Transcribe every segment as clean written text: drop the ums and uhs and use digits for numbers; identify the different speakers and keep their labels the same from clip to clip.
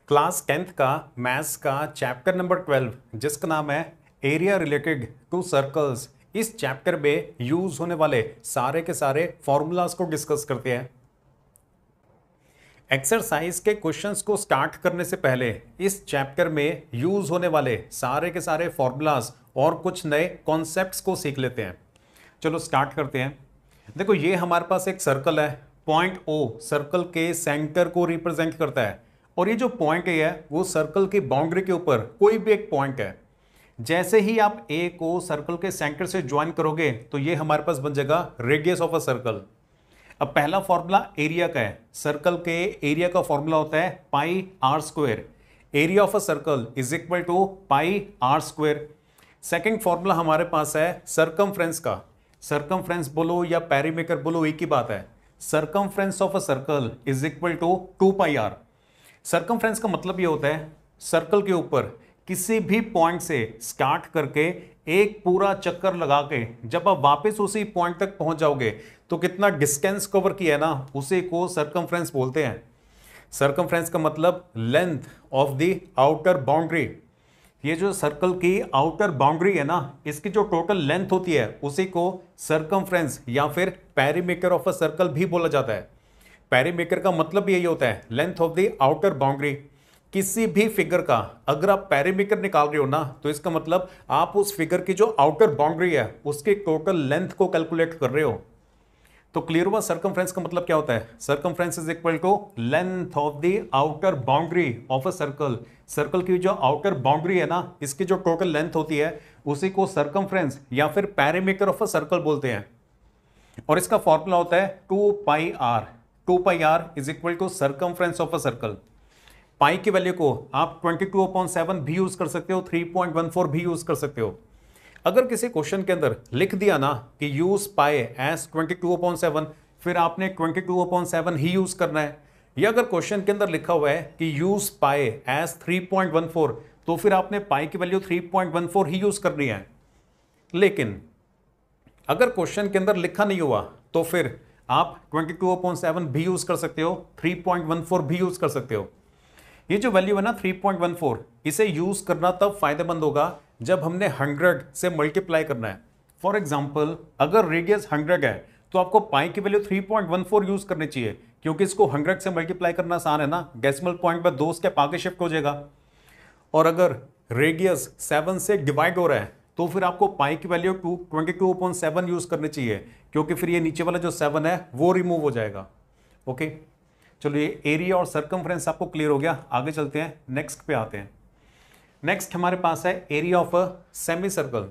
Speaker 1: Class 10th का maths का chapter number 12 जिसका नाम है एरिया रिलेटेड टू सर्कल्स। इस चैप्टर में यूज होने वाले सारे के सारे फॉर्मूलाज को डिस्कस करते हैं। एक्सरसाइज के क्वेश्चंस को स्टार्ट करने से पहले इस चैप्टर में यूज होने वाले सारे के सारे फॉर्मूलाज और कुछ नए कॉन्सेप्ट्स को सीख लेते हैं। चलो स्टार्ट करते हैं। देखो ये हमारे पास एक सर्कल है, पॉइंट ओ सर्कल के सेंटर को रिप्रेजेंट करता है और ये जो पॉइंट है वो सर्कल की बाउंड्री के ऊपर कोई भी एक पॉइंट है। जैसे ही आप ए को सर्कल के सेंटर से ज्वाइन करोगे तो ये हमारे पास बन जाएगा रेडियस ऑफ अ सर्कल। अब पहला फॉर्मूला एरिया का है। सर्कल के एरिया का फॉर्मूला होता है pi are square. Area of a circle is equal to pi are square. Second formula हमारे पास है सर्कमफ्रेंस का। सर्कमफ्रेंस बोलो या पेरीमीटर बोलो एक ही बात है। Circumference of a circle is equal to 2 pi r. Circumference का मतलब ये होता है सर्कल के ऊपर किसी भी पॉइंट से स्टार्ट करके एक पूरा चक्कर लगा के जब आप वापस उसी पॉइंट तक पहुंच जाओगे तो कितना डिस्टेंस कवर किया है ना, उसी को सर्कमफ्रेंस बोलते हैं। सर्कमफ्रेंस का मतलब length of the outer boundary. ये जो सर्कल की आउटर बाउंड्री है ना, इसकी जो टोटल लेंथ होती है उसी को सर्कमफ्रेंस या फिर पेरीमीटर ऑफ अ सर्कल भी बोला जाता है। पेरीमीटर का मतलब यही होता है length of the outer boundary. किसी भी फिगर का अगर आप पेरीमीटर निकाल रहे हो ना तो इसका मतलब आप उस फिगर की जो आउटर बाउंड्री है उसकी टोटल लेंथ को कैलकुलेट कर रहे हो। तो क्लियर हुआ सर्कमफ्रेंस का मतलब क्या होता है। Circumference is equal to length of the outer boundary of a circle. Circle की जो आउटर बाउंड्री है ना, इसकी जो टोटल लेंथ होती है उसी को सर्कमफ्रेंस या फिर पेरीमीटर ऑफ अ सर्कल बोलते हैं। और इसका फॉर्मूला होता है 2 pi R. 2 pi R is equal to circumference of a circle. Pi की वैल्यू को आप 22/7 भी यूज कर सकते हो, 3.14 भी यूज कर सकते हो। अगर किसी क्वेश्चन के अंदर लिख दिया ना कि यूज पाई एज 22/7, फिर आपने 22/7 ही यूज करना है। या अगर क्वेश्चन के अंदर लिखा हुआ है कि यूज पाई एज 3.14, तो फिर आपने पाई की वैल्यू 3.14 ही यूज करनी है। लेकिन अगर क्वेश्चन के अंदर लिखा नहीं हुआ तो फिर आप 22/7 भी यूज कर सकते हो, 3.14 भी यूज कर सकते हो। ये जो वैल्यू है ना 3.14, इसे यूज करना तब फायदेमंद होगा जब हमने 100 से मल्टीप्लाई करना है। फॉर एग्जाम्पल अगर रेडियस 100 है तो आपको पाई की वैल्यू 3.14 यूज करनी चाहिए, क्योंकि इसको 100 से मल्टीप्लाई करना आसान है ना, डेसिमल पॉइंट पर 2 स्टेप आगे शिफ्ट हो जाएगा। और अगर रेडियस 7 से डिवाइड हो रहा है तो फिर आपको पाई की वैल्यू 22/7 यूज करनी चाहिए, क्योंकि फिर ये नीचे वाला जो 7 है वो रिमूव हो जाएगा। ओके, चलो ये एरिया और सर्कमफ्रेंस आपको क्लियर हो गया। आगे चलते हैं, नेक्स्ट पे आते हैं। नेक्स्ट हमारे पास है area of a semi circle.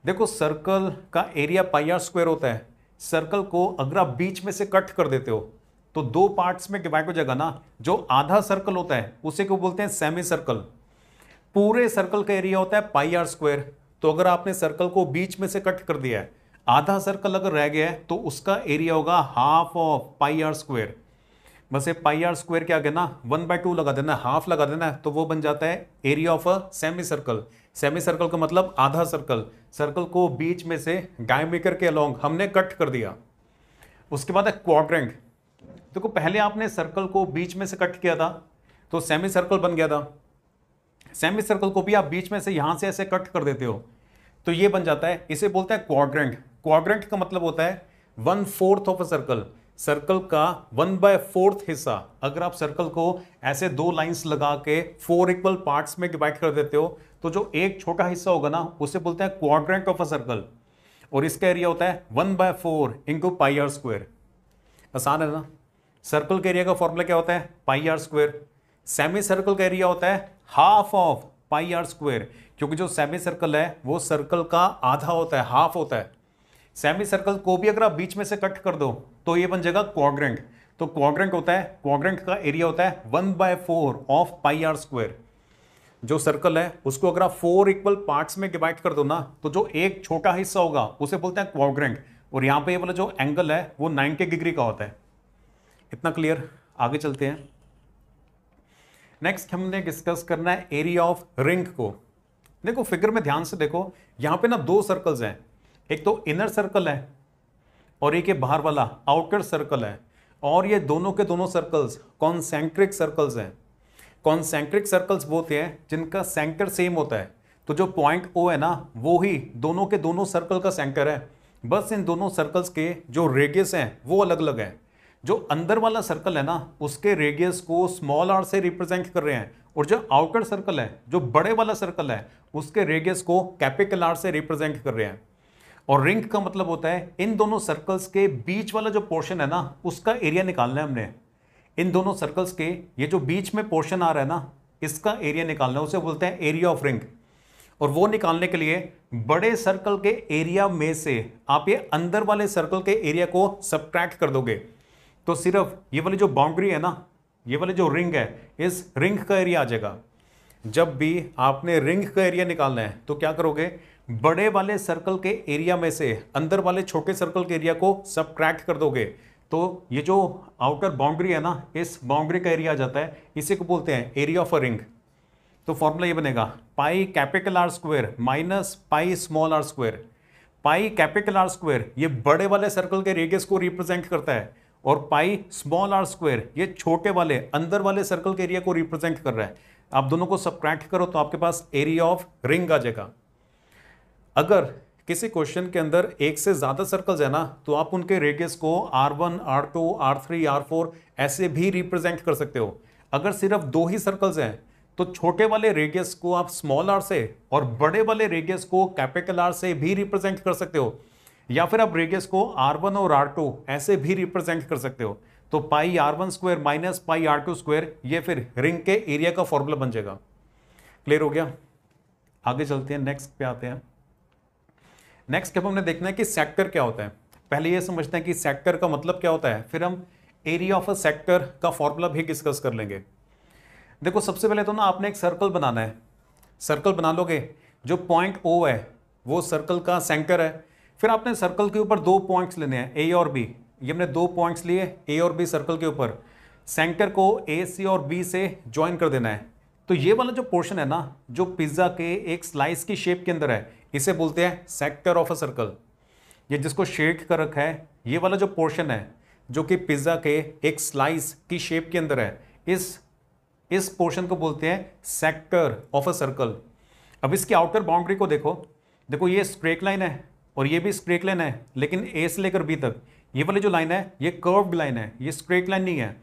Speaker 1: देखो सर्कल का एरिया पाई आर स्क्वायर होता है। सर्कल को अगर आप बीच में से कट कर देते हो तो 2 पार्ट्स में डिवाइड हो जाएगा ना। जो आधा सर्कल होता है उसे को बोलते हैं सेमी सर्कल। पूरे सर्कल का एरिया होता है पाई आर स्क्वायर। तो अगर आपने सर्कल को बीच में से कट कर दिया है, आधा सर्कल अगर रह गया है तो उसका एरिया होगा half of pi are square. बस ये पाई आर स्क्वायर के आगे ना 1/2 लगा देना, हाफ लगा देना, तो वो बन जाता है area of a semi circle. Semi circle का मतलब आधा सर्कल। सर्कल को बीच में से डायमीटर के अलोंग हमने कट कर दिया। उसके बाद है क्वाड्रेंट। देखो पहले आपने सर्कल को बीच में से कट किया था तो सेमी सर्कल बन गया था। सेमी सर्कल को भी आप बीच में से यहां से ऐसे कट कर देते हो तो ये बन जाता है, इसे बोलते हैं क्वाड्रेंट। क्वाड्रेंट का मतलब होता है 1/4 ऑफ अ सर्कल। सर्कल का 1/4 हिस्सा अगर आप सर्कल को ऐसे 2 लाइंस लगा के 4 इक्वल पार्ट्स में डिवाइड कर देते हो तो जो एक छोटा हिस्सा होगा ना उसे बोलते हैं क्वाड्रेंट ऑफ अ सर्कल। और इसका एरिया होता है 1/4 इंटू पाई आर स्क्वायर। आसान है ना। सर्कल के एरिया का फॉर्मूला क्या होता है, pi are square. Semi circle का एरिया होता है half of pi are square, क्योंकि जो सेमी सर्कल है वो सर्कल का आधा होता है, हाफ होता है। सेमी सर्कल को भी अगर आप बीच में से कट कर दो तो ये बन जाएगा क्वाड्रेंट। तो क्वाड्रेंट होता है, क्वाड्रेंट का एरिया होता है 1/4 ऑफ पाई आर स्क्वायर। जो सर्कल है उसको अगर आप 4 इक्वल पार्ट्स में डिवाइड कर दो ना तो जो एक छोटा हिस्सा होगा उसे बोलते हैं क्वाड्रेंट। और यहां पे ये वाला जो एंगल है वो 90 डिग्री का होता है। इतना क्लियर। आगे चलते हैं। नेक्स्ट हमने डिस्कस करना है एरिया ऑफ रिंग को। देखो फिगर में ध्यान से देखो, यहां पे ना 2 सर्कल्स हैं। एक तो इनर सर्कल है और एक ये बाहर वाला आउटर सर्कल है। और ये दोनों के दोनों सर्कल्स कॉन्सेंट्रिक सर्कल्स हैं। कॉन्सेंट्रिक सर्कल्स वो होते हैं जिनका सेंटर सेम होता है। तो जो पॉइंट O है ना, वो ही दोनों के दोनों सर्कल का सेंटर है, बस इन दोनों सर्कल्स के जो रेडियस हैं वो अलग अलग हैं। जो अंदर वाला सर्कल है ना, उसके रेडियस को स्मॉल r से रिप्रेजेंट कर रहे हैं, और जो आउटर सर्कल है, जो बड़े वाला सर्कल है, उसके रेडियस को कैपिटल R से रिप्रेजेंट कर रहे हैं। और रिंग का मतलब होता है इन दोनों सर्कल्स के बीच वाला जो पोर्शन है ना, उसका एरिया निकालना है हमने। इन दोनों सर्कल्स के ये जो बीच में पोर्शन आ रहा है ना, इसका एरिया निकालना है, उसे बोलते हैं एरिया ऑफ रिंग। और वो निकालने के लिए बड़े सर्कल के एरिया में से आप ये अंदर वाले सर्कल के एरिया को सबट्रैक्ट कर दोगे, तो सिर्फ ये वाली जो बाउंड्री है ना, ये वाली जो रिंग है, इस रिंग का एरिया आ जाएगा। जब भी आपने रिंग का एरिया निकालना है तो क्या करोगे, बड़े वाले सर्कल के एरिया में से अंदर वाले छोटे सर्कल के एरिया को सबट्रैक्ट कर दोगे, तो ये जो आउटर बाउंड्री है ना, इस बाउंड्री का एरिया आ जाता है। इसी को बोलते हैं एरिया ऑफ अ रिंग। तो फॉर्मूला ये बनेगा pi capital R square minus pi small r square. Pi capital R square ये बड़े वाले सर्कल के रेडियस को रिप्रेजेंट करता है, और पाई स्मॉल r स्क्वायर ये छोटे वाले अंदर वाले सर्कल के एरिया को रिप्रेजेंट कर रहा है। आप दोनों को सबट्रैक्ट करो तो आपके पास एरिया ऑफ रिंग आ जाएगा। अगर किसी क्वेश्चन के अंदर एक से ज्यादा सर्कल्स है ना, तो आप उनके रेडियस को R1, R2, R3, R4 ऐसे भी रिप्रेजेंट कर सकते हो। अगर सिर्फ दो ही सर्कल्स हैं तो छोटे वाले रेडियस को आप स्मॉल r से और बड़े वाले रेडियस को कैपिटल R से भी रिप्रेजेंट कर सकते हो, या फिर आप रेडियस को R1 और R2 ऐसे भी रिप्रेजेंट कर सकते हो। तो पाई R1 square minus pi R2 square ये फिर रिंग के एरिया का फॉर्मूला बन जाएगा। क्लियर हो गया? आगे चलते हैं, नेक्स्ट पे आते हैं। नेक्स्ट स्टेप हमने देखना है कि सेक्टर क्या होता है। पहले ये समझते हैं कि सेक्टर का मतलब क्या होता है, फिर हम एरिया ऑफ अ सेक्टर का फॉर्मूला भी डिस्कस कर लेंगे। देखो सबसे पहले तो ना आपने एक सर्कल बनाना है। सर्कल बना लोगे, जो पॉइंट O है वो सर्कल का सेंटर है। फिर आपने सर्कल के ऊपर दो पॉइंट्स लेने हैं, A और B। ये हमने दो पॉइंट्स लिए A और B सर्कल के ऊपर, सेंटर को A, C और B से ज्वाइन कर देना है। तो ये वाला जो पोर्शन है ना, जो पिज्जा के एक स्लाइस की शेप के अंदर है, इसे बोलते हैं सेक्टर ऑफ अ सर्कल। ये जिसको शेड कर रखा है, ये वाला जो पोर्शन है जो कि पिज्जा के एक स्लाइस की शेप के अंदर है, इस पोर्शन को बोलते हैं सेक्टर ऑफ अ सर्कल। अब इसकी आउटर बाउंड्री को देखो ये स्ट्रेट लाइन है और ये भी स्ट्रेट लाइन है, लेकिन ए से लेकर बी तक ये वाली जो लाइन है ये कर्व्ड लाइन है, ये स्ट्रेट लाइन नहीं है।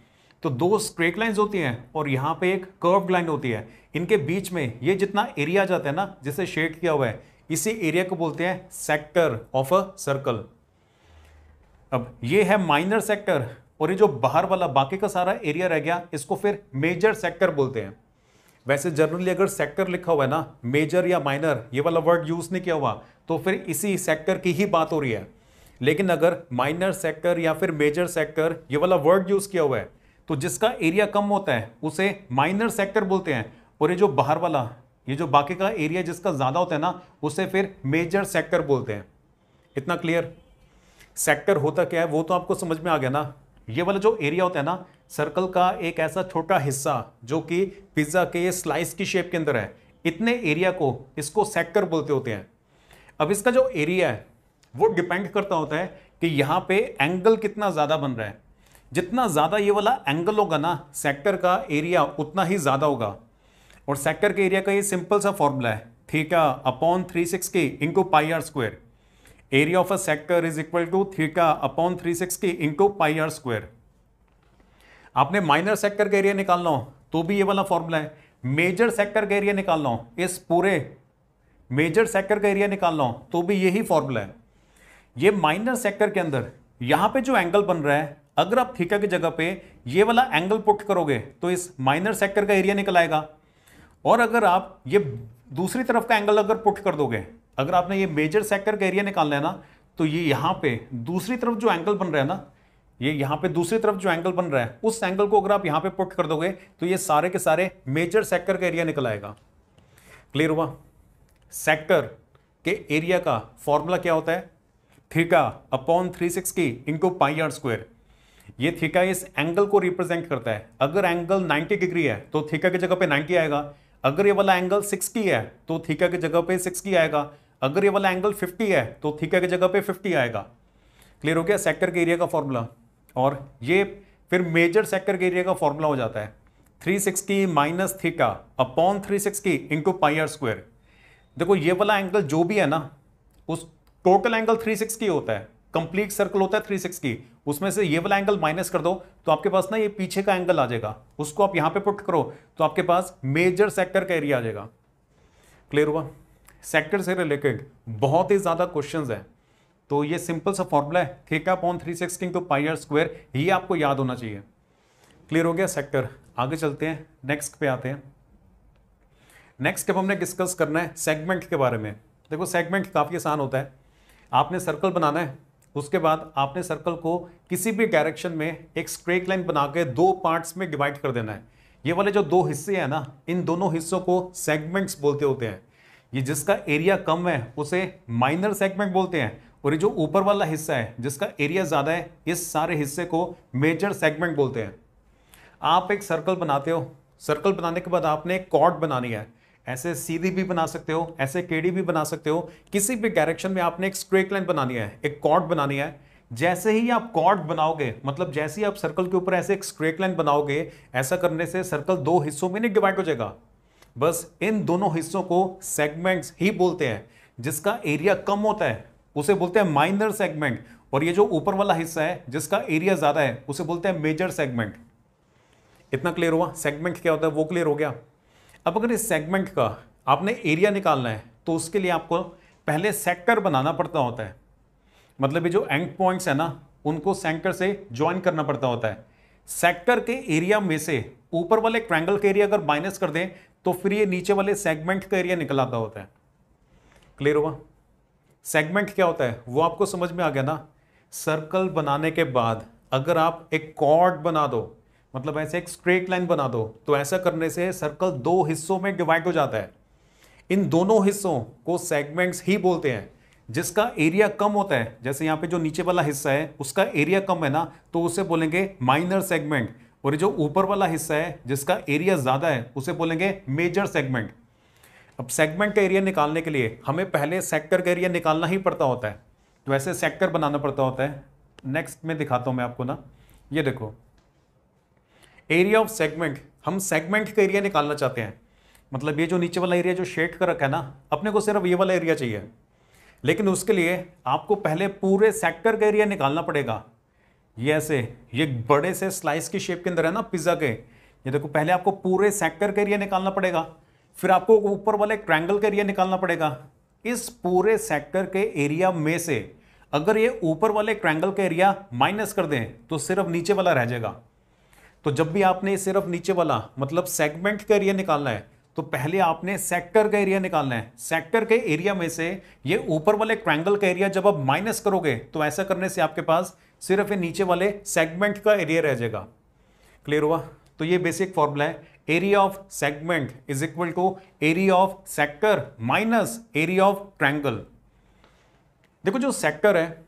Speaker 1: तो दो स्ट्रेट लाइंस होती हैं और यहाँ पे एक कर्व्ड लाइन होती है। इनके बीच में ये जितना एरिया आ जाता है ना, जिसे शेड किया हुआ है, इसी एरिया को बोलते हैं सेक्टर ऑफ अ सर्कल। अब ये है माइनर सेक्टर, और ये जो बाहर वाला बाकी का सारा एरिया रह गया, इसको फिर मेजर सेक्टर बोलते हैं। वैसे जनरली अगर सेक्टर लिखा हुआ है ना, मेजर या माइनर ये वाला वर्ड यूज नहीं किया हुआ, तो फिर इसी सेक्टर की ही बात हो रही है। लेकिन अगर माइनर सेक्टर या फिर मेजर सेक्टर ये वाला वर्ड यूज किया हुआ है, तो जिसका एरिया कम होता है उसे माइनर सेक्टर बोलते हैं, और ये जो बाहर वाला, ये जो बाकी का एरिया जिसका ज्यादा होता है ना, उसे फिर मेजर सेक्टर बोलते हैं। इतना क्लियर? सेक्टर होता क्या है वो तो आपको समझ में आ गया ना। ये वाला जो एरिया होता है ना, सर्कल का एक ऐसा छोटा हिस्सा जो कि पिज्जा के स्लाइस की शेप के अंदर है, इतने एरिया को इसको सेक्टर बोलते होते हैं। अब इसका जो एरिया है वो डिपेंड करता होता है कि यहाँ पे एंगल कितना ज्यादा बन रहा है। जितना ज्यादा ये वाला एंगल होगा ना, सेक्टर का एरिया उतना ही ज्यादा होगा। और सेक्टर के एरिया का ये सिंपल सा फॉर्मूला है, theta upon 360 into pi are square. Area of a sector is equal to theta upon 360 into pi are square. आपने माइनर सेक्टर का एरिया निकालना हो तो भी ये वाला फॉर्मूला है। मेजर सेक्टर का एरिया निकालना हो, इस पूरे मेजर सेक्टर का एरिया निकालना हो तो भी यही फॉर्मूला है। ये माइनर सेक्टर के अंदर यहां पे जो एंगल बन रहा है, अगर आप थीटा की जगह पे ये वाला एंगल पुट करोगे तो इस माइनर सेक्टर का एरिया निकल आएगा। और अगर आप ये दूसरी तरफ का एंगल अगर पुट कर दोगे, अगर आपने ये मेजर सेक्टर का एरिया निकालना है ना, तो ये यहां पे दूसरी तरफ जो एंगल बन रहा है ना, ये यहां पे दूसरी तरफ जो एंगल बन रहा है, उस एंगल को अगर आप यहां पे पुट कर दोगे तो ये सारे के सारे मेजर सेक्टर का एरिया निकल आएगा। क्लियर हुआ? सेक्टर के एरिया का फॉर्मूला क्या होता है? Theta upon 360 into pi are square. ये थीटा इस एंगल को रिप्रेजेंट करता है। अगर एंगल 90 डिग्री है तो थीटा की जगह पे 90 आएगा। अगर ये वाला एंगल 60 है तो थीटा की जगह पे 60 आएगा। अगर ये वाला एंगल 50 है तो थीटा की जगह पे 50 आएगा। क्लियर हो गया? सेक्टर के एरिया का फॉर्मूला। और ये फिर मेजर सेक्टर के एरिया का फॉर्मूला हो जाता है 360 minus theta upon 360 into pi are square. देखो ये वाला एंगल जो भी है ना, उस टोटल एंगल 360 होता है, कंप्लीट सर्कल होता है 360, उसमें से ये वाला एंगल माइनस कर दो तो आपके पास ना ये पीछे का एंगल आ जाएगा, उसको आप यहां पे पुट करो तो आपके पास मेजर सेक्टर का एरिया आ जाएगा। क्लियर हुआ? सेक्टर से रिलेटेड बहुत ही ज्यादा क्वेश्चंस है, तो ये सिंपल सा फॉर्मूला है theta upon 360 into pi are square, ये आपको याद होना चाहिए। क्लियर हो गया सेक्टर? आगे चलते हैं, नेक्स्ट पे आते हैं। नेक्स्ट अब हमने डिस्कस करना है सेगमेंट के बारे में। देखो सेगमेंट काफी आसान होता है, आपने सर्कल बनाना है, उसके बाद आपने सर्कल को किसी भी डायरेक्शन में एक स्ट्रेट लाइन बना के दो पार्ट्स में डिवाइड कर देना है। ये वाले जो दो हिस्से हैं ना, इन दोनों हिस्सों को सेगमेंट्स बोलते होते हैं। ये जिसका एरिया कम है उसे माइनर सेगमेंट बोलते हैं, और ये जो ऊपर वाला हिस्सा है जिसका एरिया ज्यादा है, इस सारे हिस्से को मेजर सेगमेंट बोलते हैं। आप एक सर्कल बनाते हो, सर्कल बनाने के बाद आपने एक कॉर्ड बनानी है, ऐसे सीधी भी बना सकते हो, ऐसे टेढ़ी भी बना सकते हो, किसी भी डायरेक्शन में आपने एक स्ट्रेट लाइन बनानी है, एक कॉर्ड बनानी है। जैसे ही आप कॉर्ड बनाओगे, मतलब जैसे ही आप सर्कल के ऊपर ऐसे एक स्ट्रेट लाइन बनाओगे, ऐसा करने से सर्कल दो हिस्सों में नहीं डिवाइड हो जाएगा। बस इन दोनों हिस्सों को सेगमेंट्स ही बोलते हैं। जिसका एरिया कम होता है उसे बोलते हैं माइनर सेगमेंट, और ये जो ऊपर वाला हिस्सा है जिसका एरिया ज्यादा है उसे बोलते हैं मेजर सेगमेंट। इतना क्लियर हुआ? सेगमेंट क्या होता है वो क्लियर हो गया। अब अगर इस सेगमेंट का आपने एरिया निकालना है तो उसके लिए आपको पहले सेक्टर बनाना पड़ता होता है, मतलब ये जो एंड पॉइंट्स है ना, उनको सेंटर से ज्वाइन करना पड़ता होता है। सेक्टर के एरिया में से ऊपर वाले ट्रायंगल के एरिया अगर माइनस कर दें तो फिर ये नीचे वाले सेगमेंट का एरिया निकल आता होता है। क्लियर हुआ? सेगमेंट क्या होता है वो आपको समझ में आ गया ना। सर्कल बनाने के बाद अगर आप एक कॉर्ड बना दो, मतलब ऐसे एक स्ट्रेट लाइन बना दो, तो ऐसा करने से सर्कल दो हिस्सों में डिवाइड हो जाता है। इन दोनों हिस्सों को सेगमेंट्स ही बोलते हैं। जिसका एरिया कम होता है, जैसे यहां पे जो नीचे वाला हिस्सा है उसका एरिया कम है ना, तो उसे बोलेंगे माइनर सेगमेंट, और ये जो ऊपर वाला हिस्सा है जिसका एरिया ज्यादा है उसे बोलेंगे मेजर सेगमेंट। अब सेगमेंट का एरिया निकालने के लिए हमें पहले सेक्टर का एरिया निकालना ही पड़ता होता है, तो ऐसे सेक्टर बनाना पड़ता होता है। नेक्स्ट में दिखाता हूं मैं आपको ना, ये देखो एरिया ऑफ सेगमेंट। हम सेगमेंट का एरिया निकालना चाहते हैं, मतलब ये जो नीचे वाला एरिया जो शेड कर रखा है ना, अपने को सिर्फ ये वाला एरिया चाहिए, लेकिन उसके लिए आपको पहले पूरे सेक्टर का एरिया निकालना पड़ेगा। ये ऐसे ये बड़े से स्लाइस की शेप के अंदर है ना पिज्जा के, ये देखो पहले आपको पूरे सेक्टर का एरिया निकालना पड़ेगा, फिर आपको ऊपर वाले ट्रायंगल का एरिया निकालना पड़ेगा। इस पूरे सेक्टर के एरिया में से अगर ये ऊपर वाले ट्रायंगल का एरिया माइनस कर दें तो सिर्फ नीचे वाला रह जाएगा। तो जब भी आपने सिर्फ नीचे वाला मतलब सेगमेंट का एरिया निकालना है तो पहले आपने सेक्टर का एरिया निकालना है। सेक्टर के एरिया में से ये ऊपर वाले ट्रायंगल का एरिया जब आप माइनस करोगे तो ऐसा करने से आपके पास सिर्फ ये नीचे वाले सेगमेंट का एरिया रह जाएगा। क्लियर हुआ? तो ये बेसिक फॉर्मूला है, area of segment is equal to area of sector minus area of triangle. देखो जो सेक्टर है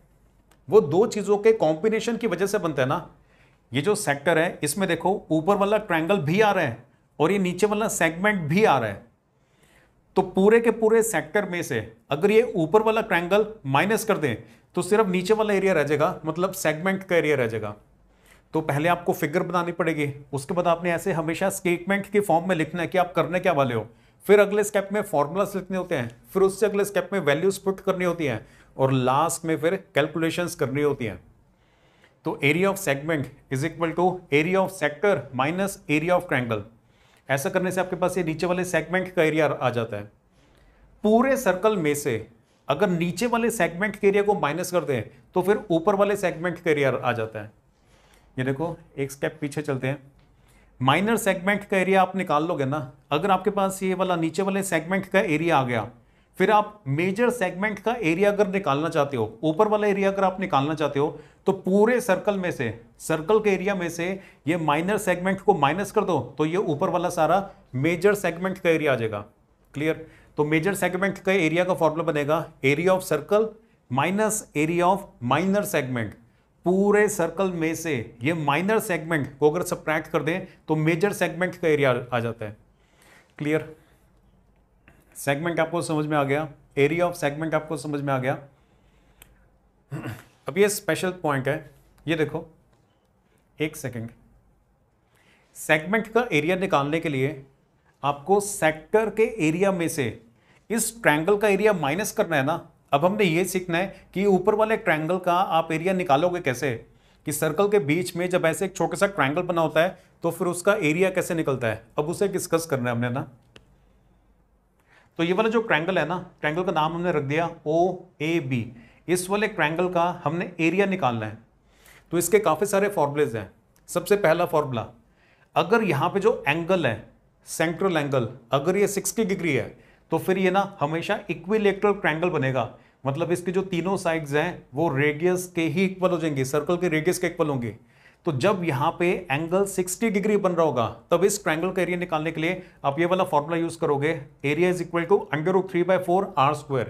Speaker 1: वो दो चीजों के कॉम्बिनेशन की वजह से बनता है ना। ये जो सेक्टर है इसमें देखो ऊपर वाला ट्रायंगल भी आ रहा है और ये नीचे वाला सेगमेंट भी आ रहा है, तो पूरे के पूरे सेक्टर में से अगर ये ऊपर वाला ट्रायंगल माइनस कर दें तो सिर्फ नीचे वाला एरिया रह जाएगा, मतलब सेगमेंट का एरिया रह जाएगा। तो पहले आपको फिगर बनानी पड़ेगी, उसके बाद आपने ऐसे हमेशा स्टेटमेंट की फॉर्म में लिखना है कि आप करने क्या वाले हो, फिर अगले स्टेप में फॉर्मूलास लिखने होते हैं, फिर उससे अगले स्टेप में वैल्यूज पुट करनी होती हैं, और लास्ट में फिर कैलकुलेशंस करनी होती हैं। तो area of segment is equal to area of sector minus area of triangle. ऐसा करने से आपके पास ये नीचे वाले सेगमेंट का एरिया आ जाता है। पूरे सर्कल में से अगर नीचे वाले सेगमेंट के एरिया को माइनस कर दें तो फिर ऊपर वाले सेगमेंट का एरिया आ जाता है। ये देखो एक स्टेप पीछे चलते हैं, माइनर सेगमेंट का एरिया आप निकाल लोगे ना, अगर आपके पास ये वाला नीचे वाले सेगमेंट का एरिया आ गया, फिर आप मेजर सेगमेंट का एरिया अगर निकालना चाहते हो, ऊपर वाला एरिया अगर आप निकालना चाहते हो, तो पूरे सर्कल में से, सर्कल के एरिया में से ये माइनर सेगमेंट को माइनस कर दो तो ये ऊपर वाला सारा मेजर सेगमेंट का एरिया आ जाएगा। क्लियर? तो मेजर सेगमेंट का एरिया का फॉर्मूला बनेगा area of circle minus area of minor segment. पूरे सर्कल में से ये माइनर सेगमेंट को अगर सब्ट्रैक्ट कर दें तो मेजर सेगमेंट का एरिया आ जाता है। क्लियर? सेगमेंट आपको समझ में आ गया, एरिया ऑफ सेगमेंट आपको समझ में आ गया। अब ये स्पेशल पॉइंट है, ये देखो एक सेकंड, सेगमेंट का एरिया निकालने के लिए आपको सेक्टर के एरिया में से इस ट्रायंगल का एरिया माइनस करना है ना। अब हमने ये सीखना है कि ऊपर वाले ट्रायंगल का आप एरिया निकालोगे कैसे, कि सर्कल के बीच में जब ऐसे एक छोटा सा ट्रायंगल बना होता है तो फिर उसका एरिया कैसे निकलता है, अब उसे डिस्कस करना है हमने ना। तो ये वाला जो ट्रायंगल है ना, ट्रायंगल का नाम हमने रख दिया OAB। इस वाले ट्रायंगल का हमने एरिया निकालना है। तो इसके काफी सारे फॉर्मूलेज हैं। सबसे पहला फॉर्मूला, अगर यहां पे जो एंगल है सेंट्रल एंगल, अगर ये 60 डिग्री है तो फिर ये ना हमेशा इक्विलेटरल ट्रायंगल बनेगा। मतलब इसके जो तीनों साइड्स हैं वो रेडियस के ही इक्वल हो जाएंगे, सर्कल के रेडियस के इक्वल होंगे। तो जब यहां पे एंगल 60 डिग्री बन रहा होगा तब इस ट्रायंगल का एरिया निकालने के लिए आप ये वाला फॉर्मूला यूज करोगे, area is equal to √3/4r²।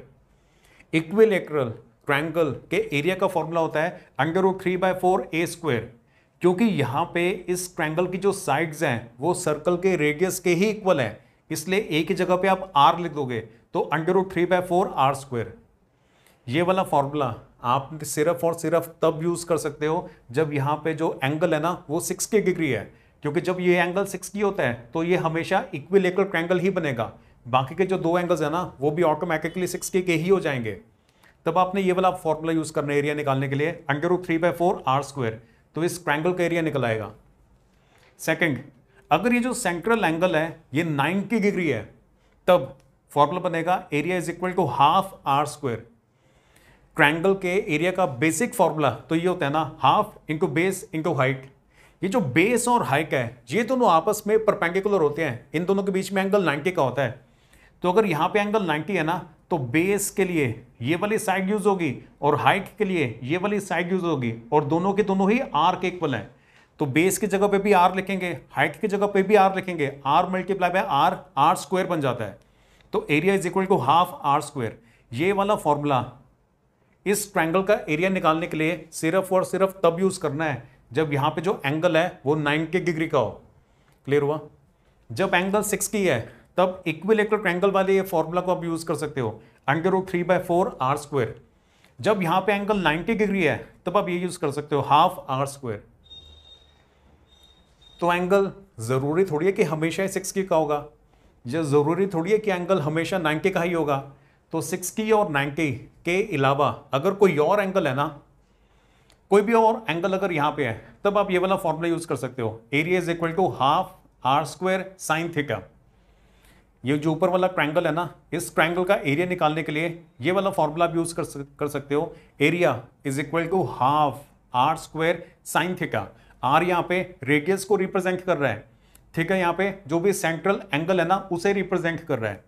Speaker 1: Equilateral triangle के एरिया का फॉर्मूला होता है √3/4a²। क्योंकि यहां पे इस ट्रायंगल की जो साइड्स हैं वो सर्कल के रेडियस के ही इक्वल है, इसलिए एक ही जगह पे आप r लिख दोगे तो √3/4r²। ये वाला फॉर्मूला आप सिर्फ और सिर्फ तब यूज कर सकते हो जब यहां पे जो एंगल है ना वो 60 डिग्री है। क्योंकि जब ये एंगल 60 होता है तो ये हमेशा इक्विलेटरल ट्रायंगल ही बनेगा, बाकी के जो दो एंगल्स है ना वो भी ऑटोमेटिकली 60 के ही हो जाएंगे। तब आपने ये वाला फॉर्मूला यूज करना है एरिया निकालने के लिए, √3/4r²। तो इस ट्रायंगल का एरिया निकल आएगा। सेकंड, अगर ये जो सेंट्रल एंगल है ये 90 डिग्री है तब फॉर्मूला बनेगा area is equal to ½ r²। Triangle के एरिया का बेसिक फॉर्मूला तो ये होता है ना, half into base into height. ये जो बेस और हाइट है ये दोनों आपस में परपेंडिकुलर होते हैं, इन दोनों के बीच में एंगल 90 का होता है। तो अगर यहां पे एंगल 90 है ना तो बेस के लिए ये वाली साइड यूज होगी और हाइट के लिए ये वाली साइड यूज होगी, और दोनों के दोनों ही r के इक्वल है। तो बेस की जगह पे भी r लिखेंगे, हाइट की जगह पे भी r लिखेंगे, r मल्टीप्लाई बाय r² बन जाता है। तो area is equal to ½ r²। ये वाला फॉर्मूला इस ट्रायंगल का एरिया निकालने के लिए सिर्फ और सिर्फ तब यूज करना है जब यहां पे जो एंगल है वो 90 डिग्री का हो। क्लियर हुआ? जब एंगल 60 है तब इक्विलेटरल ट्रायंगल वाले ये फॉर्मूला को आप यूज कर सकते हो, √3/4r²। जब यहां पे एंगल 90 डिग्री है तब आप ये यूज कर सकते हो ½ r²। तो एंगल जरूरी थोड़ी है कि हमेशा 60 का होगा, या जरूरी थोड़ी है कि एंगल हमेशा 90 का ही होगा। तो 60 और 90 के अलावा अगर कोई और एंगल है ना, कोई भी और एंगल अगर यहां पे है तब आप ये वाला फॉर्मूला यूज कर सकते हो, area is equal to ½ r² sin θ। ये जो ऊपर वाला ट्रायंगल है ना, इस ट्रायंगल का एरिया निकालने के लिए ये वाला फॉर्मूला आप यूज कर सकते हो, area is equal to ½ r² sin θ। r यहाँ पे रेडियस को रिप्रेजेंट कर रहा है, ठीक है, यहाँ पे जो भी सेंट्रल एंगल है ना उसे रिप्रेजेंट कर रहा है।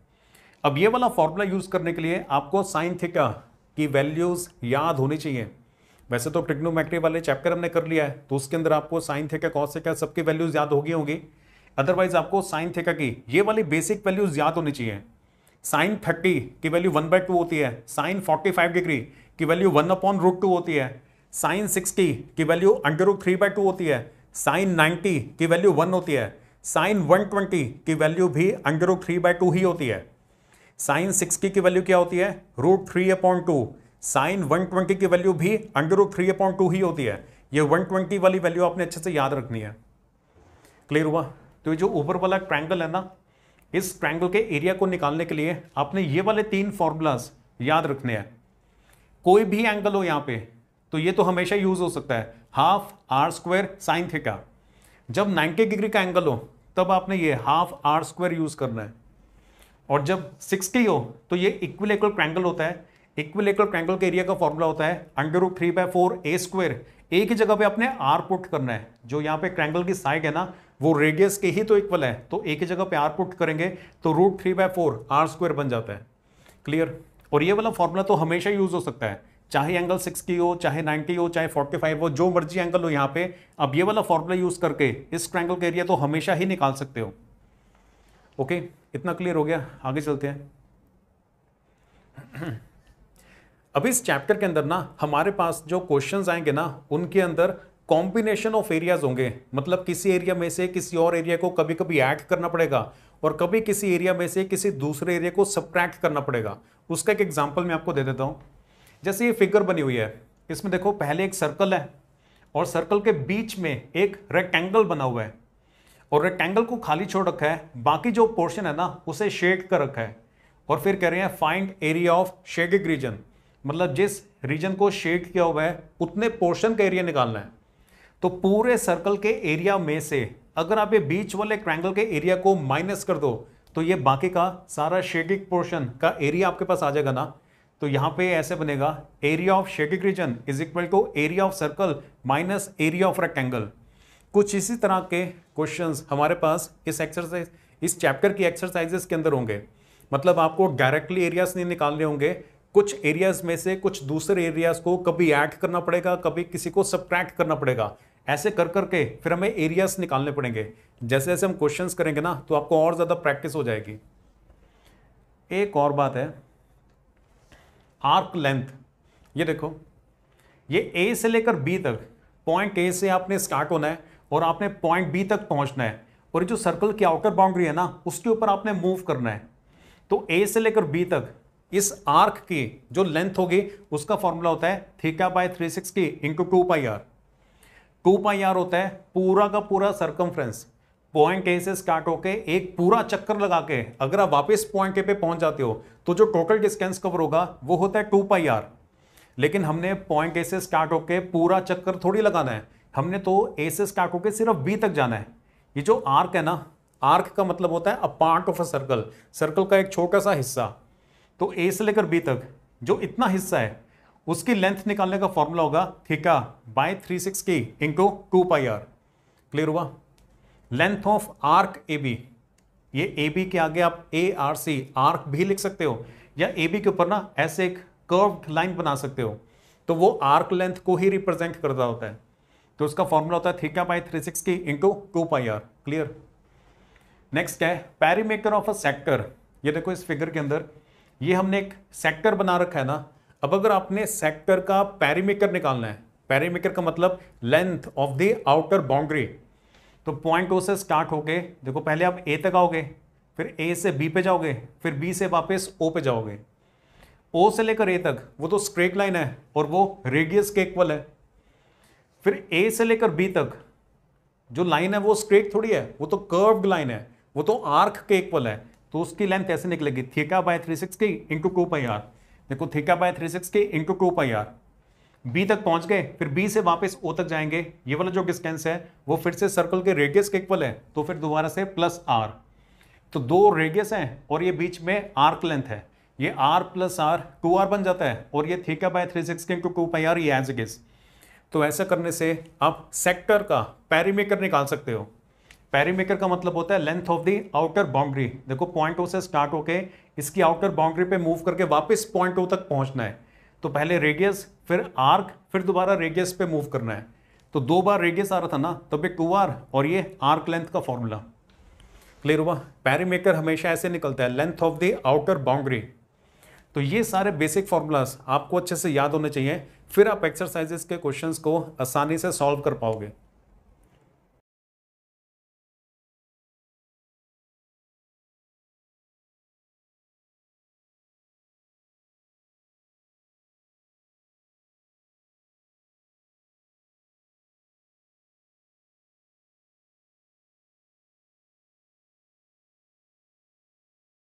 Speaker 1: अब ये वाला फॉर्मूला यूज करने के लिए आपको sin θ की वैल्यूज याद होनी चाहिए। वैसे तो ट्रिग्नोमेट्री वाले चैप्टर हमने कर लिया है तो उसके अंदर आपको sin θ cos θ सबकी वैल्यूज याद होगी। अदरवाइज आपको sin θ की ये वाली बेसिक वैल्यूज याद होनी चाहिए। sin 30 की वैल्यू 1/2 होती है, sin 45 डिग्री की वैल्यू 1/√2 होती है, sin 60 की वैल्यू √3/2 होती है, sin 90 की वैल्यू 1 होती है, sin 120 की वैल्यू भी √3/2 ही होती है, sin 60 की वैल्यू क्या होती है √3/2, sin 120 की वैल्यू भी √3/2 ही होती है। ये 120 वाली वैल्यू आपने अच्छे से याद रखनी है। क्लियर हुआ? तो ये जो ऊपर वाला ट्रायंगल है ना, इस ट्रायंगल के एरिया को निकालने के लिए आपने ये वाले 3 फॉर्मूलाज याद रखने हैं। कोई भी एंगल हो यहाँ पे तो ये तो हमेशा यूज हो सकता है, ½ r² sin θ। जब 90 डिग्री का एंगल हो तब आपने ये ½ r² यूज करना है, और जब 60 हो तो ये इक्विलेटरल ट्रायंगल होता है। इक्विलेटरल ट्रायंगल के एरिया का फॉर्मूला होता है √3/4a²। एक ही जगह पे आपने r पुट करना है, जो यहाँ पे ट्रायंगल की साइड है ना वो रेडियस के ही तो इक्वल है, तो एक ही जगह पे r पुट करेंगे तो √3/4r² बन जाता है। क्लियर? और ये वाला फॉर्मूला तो हमेशा यूज हो सकता है, चाहे एंगल 60 हो, चाहे 90 हो, चाहे 45 हो, जो मर्जी एंगल हो यहाँ पे अब ये वाला फॉर्मूला यूज करके इस ट्रायंगल का एरिया तो हमेशा ही निकाल सकते हो। ओके, इतना क्लियर हो गया? आगे चलते हैं। अब इस चैप्टर के अंदर ना हमारे पास जो क्वेश्चंस आएंगे ना उनके अंदर कॉम्बिनेशन ऑफ एरियाज होंगे। मतलब किसी एरिया में से किसी और एरिया को कभी कभी ऐड करना पड़ेगा और कभी किसी एरिया में से किसी दूसरे एरिया को सब्ट्रैक्ट करना पड़ेगा। उसका एक एग्जांपल मैं आपको दे देता हूं। जैसे ये फिगर बनी हुई है, इसमें देखो पहले एक सर्कल है और सर्कल के बीच में एक रेक्टेंगल बना हुआ है, और रेक्टेंगल को खाली छोड़ रखा है, बाकी जो पोर्शन है ना उसे शेड कर रखा है। और फिर कह रहे हैं find area of shaded region, मतलब जिस रीजन को शेड किया हुआ है उतने पोर्शन का एरिया निकालना है। तो पूरे सर्कल के एरिया में से अगर आप ये बीच वाले ट्रायंगल के एरिया को माइनस कर दो तो ये बाकी का सारा शेडिड पोर्शन का एरिया आपके पास आ जाएगा ना। तो यहां पे ऐसे बनेगा area of shaded region is equal to area of circle minus area of rectangle. कुछ इसी तरह के क्वेश्चंस हमारे पास इस चैप्टर की एक्सरसाइजेस के अंदर होंगे। मतलब आपको डायरेक्टली एरियाज नहीं निकालने होंगे, कुछ एरियाज में से कुछ दूसरे एरियाज को कभी ऐड करना पड़ेगा, कभी किसी को सब्ट्रैक्ट करना पड़ेगा। ऐसे कर करके फिर हमें एरियाज निकालने पड़ेंगे। जैसे जैसे हम क्वेश्चंस करेंगे ना तो आपको और ज्यादा प्रैक्टिस हो जाएगी। एक और बात है, आर्क लेंथ। ये देखो, ये ए से लेकर बी तक, पॉइंट ए से आपने स्टार्ट होना है और आपने पॉइंट बी तक पहुंचना है, और जो सर्कल की आउटर बाउंड्री है ना उसके ऊपर आपने मूव करना है। तो ए से लेकर बी तक इस आर्क की जो लेंथ होगी उसका फॉर्मूला होता है theta by 360 into 2πr। 2πr होता है पूरा का पूरा सरकमफ्रेंस। पॉइंट ए से स्टार्ट होके एक पूरा चक्कर लगा के अगर आप वापस पॉइंट ए पे पहुंच जाते हो तो जो टोटल डिस्टेंस कवर होगा वो होता है 2πr। लेकिन हमने पॉइंट ए से स्टार्ट होके पूरा चक्कर थोड़ी लगाना है, हमने तो ए से स्टार्ट होके सिर्फ बी तक जाना है। ये जो आर्क है ना, आर्क का मतलब होता है a part of a circle, circle का एक छोटा सा हिस्सा। तो ए से लेकर बी तक जो इतना हिस्सा है उसकी लेंथ निकालने का फॉर्मूला होगा theta by 360 into 2πr। Clear हुआ? Length of arc A B, ये ए बी के आगे आप ए आर सी आर्क भी लिख सकते हो, या ए बी के ऊपर ना ऐसे एक कर्व्ड लाइन बना सकते हो, तो वो आर्क लेंथ को ही रिप्रेजेंट करता होता है। तो उसका फॉर्मूला होता है theta by 360 into 2πr। Clear? Next है पेरीमीटर ऑफ अ सेक्टर। ये देखो इस फिगर के अंदर ये हमने एक सेक्टर बना रखा है ना। अब अगर आपने सेक्टर का पेरीमीटर निकालना है, पेरीमीटर का मतलब length of the outer boundary, तो पॉइंट ओ से स्टार्ट होके देखो पहले आप ए तक आओगे, फिर ए से बी पे जाओगे, फिर बी से वापस ओ पे जाओगे। ओ से लेकर ए तक वो तो स्ट्रेट लाइन है और वो रेडियस के इक्वल है। फिर ए से लेकर बी तक जो लाइन है वो स्ट्रेट थोड़ी है, वो तो कर्व्ड लाइन है, वो तो आर्क के इक्वल है। तो उसकी लेंथ ऐसे निकलेगी थीटा बाय 360 इंटू 2πr। देखो theta by 360 into 2πr। B तक पहुंच गए, फिर बी से वापस ओ तक जाएंगे, ये वाला जो डिस्टेंस है वो फिर से सर्कल के रेडियस के इक्वल है, तो फिर दोबारा से प्लस आर। तो दो रेडियस हैं और ये बीच में आर्क लेंथ है, ये आर प्लस आर 2r बन जाता है, और ये थीटा बाय 360 इंटू 2πr ये एज इट इज। तो ऐसा करने से आप सेक्टर का पेरीमीटर निकाल सकते हो। पेरीमीटर का मतलब होता है length of the outer boundary. देखो पॉइंट ओ से स्टार्ट होके इसकी आउटर बाउंड्री पे मूव करके वापस पॉइंट ओ तक पहुंचना है, तो पहले रेडियस, फिर आर्क, फिर दोबारा रेडियस पे मूव करना है। तो दो बार रेडियस आ रहा था ना, तब ये 2r और ये आर्क लेंथ का फॉर्मूला। क्लियर हुआ? पेरीमीटर हमेशा ऐसे निकलता है, length of the outer boundary. तो ये सारे बेसिक फॉर्मूलाज आपको अच्छे से याद होने चाहिए, फिर आप एक्सरसाइजेस के क्वेश्चंस को आसानी से सॉल्व कर पाओगे।